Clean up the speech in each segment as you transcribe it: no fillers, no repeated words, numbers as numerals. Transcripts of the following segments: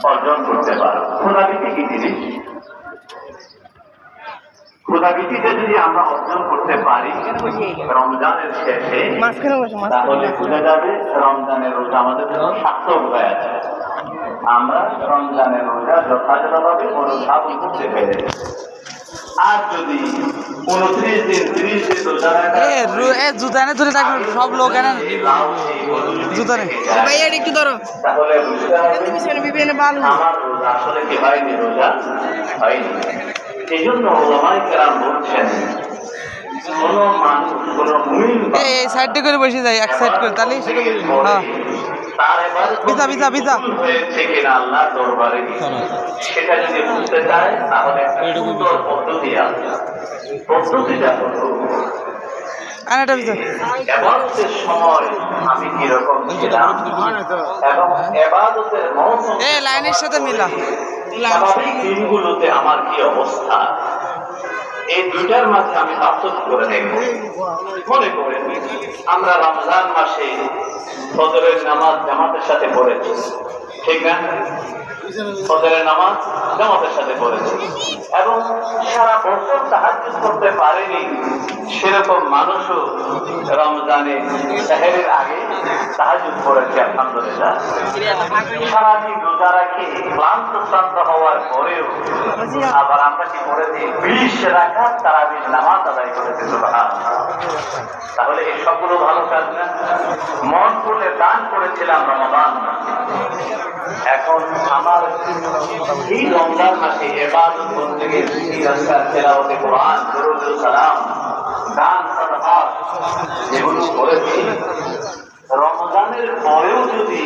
অর্জন করতে পারো। খোদাভীতি কি জিনিস? খোদাভীতিটা যদি আমরা অর্জন করতে পারি রমজানের শেষে, তাহলে বোঝা যাবে রমজানের রোজা আমাদের জন্য সার্থক হয়ে আছে। আমরা রমজানের রোজা যথাযথভাবে অনুধাবন করতে পেরেছি। আর যদি 29 দিন 30 দিন রোজা রাখা জুতা এনে ধরে থাকবে সব লোক এনে জুতা একটু ধরো, তাহলে বুঝতে হবে আমার রোজা আসলে কি হয়নি, রোজা হয়নি। এই জন্য ওলামায়ে কেরাম বলছেন কোন মানুষ কোন মুমিন এই সাইডে করে বসে যায়, এক সাইড করে তাহলে তার এবারে বিজা বিজা হয়েছে কিনা আল্লাহর দরবারে সেটা যদি বুঝতে চায় তাহলে একটা সুন্দর পদ্ধতি আছে। পদ্ধতিটা হলো এবাদতের সময় আমি কিরকম ছিলাম এবং এবাদতের মৌসুম লাইনের সাথে মিলা স্বাভাবিক দিনগুলোতে আমার কি অবস্থা, এই দুইটার মাঝে আমি পার্থক্য করে দেখব। মনে করেন আমরা রমজান মাসে ফজরের নামাজ জামাতের সাথে পড়েছি, ঠিক না? ফজরের নামাজ জামাতের সাথে পড়েছি এবং সারা বছর তাহাজ্জুদ করতে পারেনি সেরকম মানুষও রমজানে সেহরির আগে তাহাজ্জুদ পড়েছে আলহামদুলিল্লাহ। সারাদিন রোজা রাখি ক্লান্ত শ্রান্ত হওয়ার পরেও আবার আমরা কি করেছি 20 রাকাত তারাবির নামাজ আদায় করেছি। সুবহানাল্লাহ। তাহলে এই সবগুলো ভালো কাজ না? মন খুলে দান করেছিলাম রমজান মাসে। এখন আমার এই রমজান মাসে ইবাদত করতে গিয়ে তেলাওয়াতে কোরআন, দরুদ ও সালাম, দান সাদাকাত যেগুলো করেছি, রমজানের পরেও যদি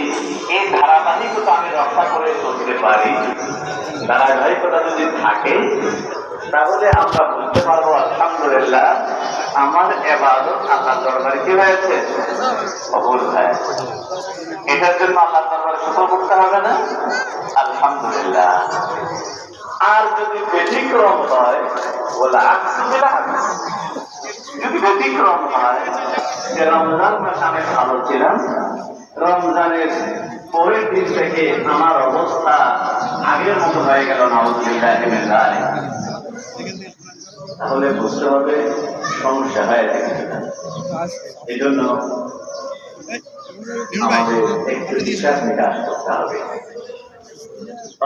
এই ধারাবাহিকতা আমি রক্ষা করে চলতে পারি, ধারাবাহিকতা যদি থাকে, তাহলে আমরা বুঝতে পারবো আলহামদুলিল্লাহ আমার ইবাদত আল্লাহর দরবারে কি হয়েছে, কবুল হয়েছে। এটার জন্য আল্লাহর দরবারে শুকর করতে হবে না? আলহামদুলিল্লাহ। আর যদি ব্যতিক্রম হয়, বলে যদি ব্যতিক্রম হয় যে রমজান মাসে আমি ভালো ছিলাম, রমজানের পরের দিন থেকে আমার অবস্থা আগের মতো হয়ে গেল, নাউযুবিল্লাহ, তাহলে বুঝতে হবে সমস্যা হয়ে গেছে। এই জন্য আমাদের একটু বিশ্বাস নিকাশ করতে হবে।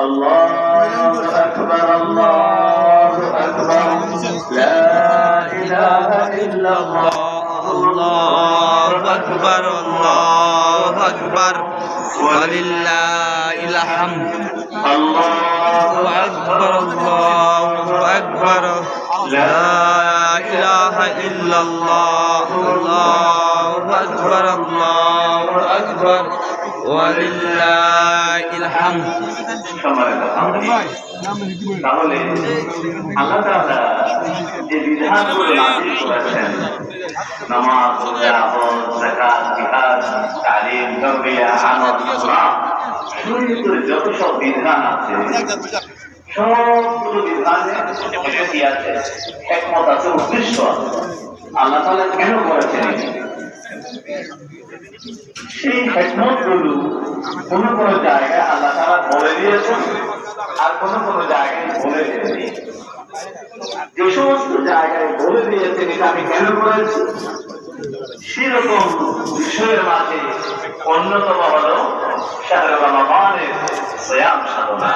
আল্লাহু আকবার, আল্লাহু আকবার, লা ইলাহা ইল্লাল্লাহ, আল্লাহু আকবার, আল্লাহু আকবার, ওয়া লিল্লাহিল হামদ, আল্লাহু আকবার, আল্লাহু আকবার, লা ইলাহা ইল্লাল্লাহ, আল্লাহু আকবার, আল্লাহু আকবার, ওয়া লিল্লাহিল হামদ। তাহলে আল্লাহ তাআলা যে বিধানগুলো নাযিল করেছেন, নামাজ, রোজা, হজ, যাকাত, জিহাদ, তালিম, তারবিয়া, আমল, সালাত, শরীয়তের যত সব বিধান আছে সবগুলো বিধানে কি আছে, হিকমত আছে, উদ্দেশ্য আছে। আল্লাহ তাআলা কেন করেছেন সেই হিকমত গুলো কোন কোন জায়গায় আল্লাহ তাআলা বলে দিয়েছেন আর কোন কোন জায়গায় বলে দিয়েছেন। যে সমস্ত জায়গায় বলে দিয়েছেন এটা আমি কেন করেছি, সেরকম বিষয়ের মাঝে অন্যতম হলো শাহরে রমাদানের সিয়াম সাধনা।